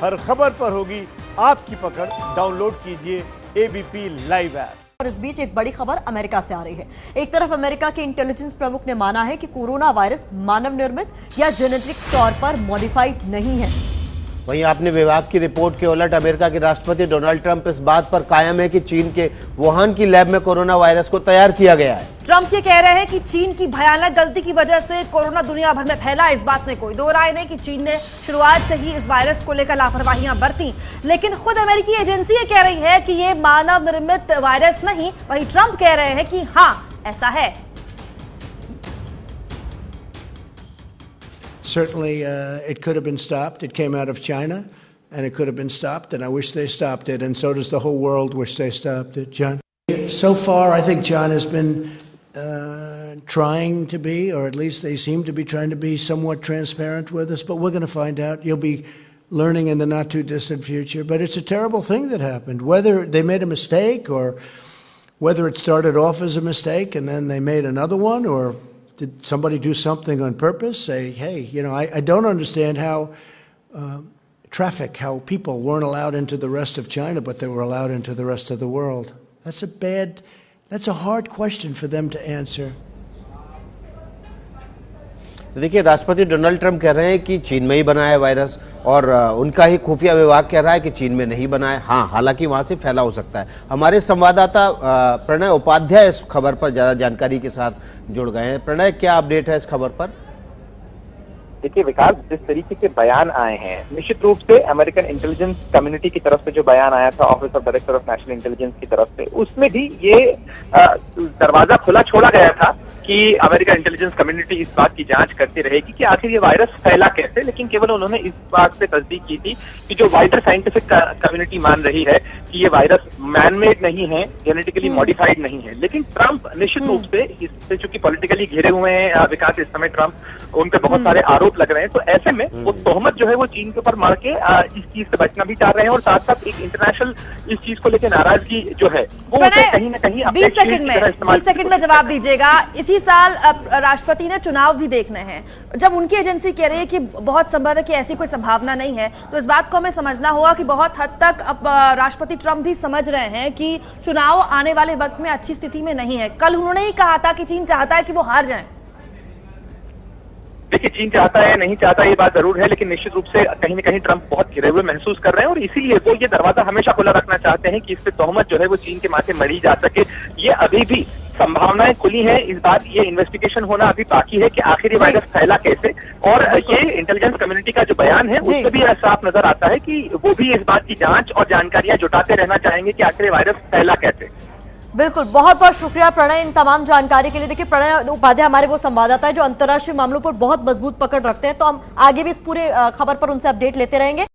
हर खबर पर होगी आपकी पकड़। डाउनलोड कीजिए एबीपी लाइव ऐप। और इस बीच एक बड़ी खबर अमेरिका से आ रही है। एक तरफ अमेरिका के इंटेलिजेंस प्रमुख ने माना है कि कोरोना वायरस मानव निर्मित या जेनेटिक तौर पर मॉडिफाइड नहीं है। वहीं आपने विभाग की रिपोर्ट के उलट अमेरिका के राष्ट्रपति डोनाल्ड ट्रंप इस बात पर कायम है कि चीन के वुहान की लैब में कोरोना वायरस को तैयार किया गया है। ट्रंप ये कह रहे हैं कि चीन की भयानक गलती की वजह से कोरोना दुनिया भर में फैला। इस बात में कोई दो राय नहीं कि चीन ने शुरुआत से ही इस वायरस को लेकर लापरवाहियां बरती, लेकिन खुद अमेरिकी एजेंसी ये कह रही है कि ये मानव निर्मित वायरस नहीं। वहीं ट्रंप कह रहे हैं कि हाँ, ऐसा है। Certainly, it could have been stopped. It came out of China, and it could have been stopped, and I wish they stopped it, and so does the whole world wish they stopped it, John. So far, I think John has been trying to be, or at least they seem to be trying to be somewhat transparent with us, but we're going to find out. You'll be learning in the not-too-distant future, but it's a terrible thing that happened. Whether they made a mistake, or whether it started off as a mistake, and then they made another one, or did somebody do something on purpose? Say, hey, you know, I don't understand how how people weren't allowed into the rest of China, but they were allowed into the rest of the world. That's a hard question for them to answer. देखिए, राष्ट्रपति Donald Trump कह रहे हैं कि चीन में ही बना है वायरस, और उनका ही खुफिया विभाग कह रहा है कि चीन में नहीं बना है। हाँ, हालांकि वहां से फैला हो सकता है। हमारे संवाददाता प्रणय उपाध्याय इस खबर पर ज्यादा जानकारी के साथ जुड़ गए हैं। प्रणय, क्या अपडेट है इस खबर पर? देखिए विकास, जिस तरीके के बयान आए हैं, निश्चित रूप से अमेरिकन इंटेलिजेंस कम्युनिटी की तरफ से जो बयान आया था office of director of national intelligence की तरफ से, उसमें भी ये दरवाजा खुला छोड़ा गया था कि अमेरिकन इंटेलिजेंस कम्युनिटी इस बात की जांच करती रहेगी कि आखिर ये वायरस फैला कैसे। लेकिन केवल उन्होंने इस बात पे तस्दीक की थी कि जो वाइडर साइंटिफिक कम्युनिटी मान रही है कि ये वायरस मैनमेड नहीं है, जेनेटिकली मॉडिफाइड नहीं है। लेकिन ट्रंप निश्चित रूप से इससे चूंकि पॉलिटिकली घिरे हुए हैं विकास, इस समय ट्रंप उन पर बहुत सारे आरोप लग रहे हैं, तो ऐसे में वो तोहमत जो है वो चीन के ऊपर मार के इस चीज से बचना भी चाह रहे हैं, और साथ साथ एक इंटरनेशनल इस चीज को लेकर नाराजगी जो है वो कहीं ना कहीं 20 सेकंड में जवाब दीजिएगा। इसी साल राष्ट्रपति ने चुनाव भी देखने हैं। जब उनकी एजेंसी कह रही है कि बहुत संभव है कि ऐसी कोई संभावना नहीं है, तो इस बात को हमें समझना होगा कि बहुत हद तक अब राष्ट्रपति ट्रंप भी समझ रहे हैं कि चुनाव आने वाले वक्त में अच्छी स्थिति में नहीं है। कल उन्होंने ही कहा था कि चीन चाहता है कि वो हार जाए। देखिए, चीन चाहता है नहीं चाहता ये बात जरूर है, लेकिन निश्चित रूप से कहीं न कहीं ट्रंप बहुत घिरे हुए महसूस कर रहे हैं, और इसीलिए वो ये दरवाजा हमेशा खुला रखना चाहते हैं कि इससे तोहमत जो है वो चीन के माथे मढ़ी जा सके। ये अभी भी संभावनाएं खुली हैं। इस बात ये इन्वेस्टिगेशन होना अभी बाकी है कि आखिर ये वायरस फैला कैसे, और ये इंटेलिजेंस कम्युनिटी का जो बयान है उससे भी साफ नजर आता है कि वो भी इस बात की जांच और जानकारियां जुटाते रहना चाहेंगे कि आखिर ये वायरस फैला कैसे। बिल्कुल, बहुत बहुत शुक्रिया प्रणय इन तमाम जानकारी के लिए। देखिए, प्रणय उपाध्याय हमारे वो संवाददाता है जो अंतर्राष्ट्रीय मामलों पर बहुत मजबूत पकड़ रखते हैं, तो हम आगे भी इस पूरे खबर पर उनसे अपडेट लेते रहेंगे।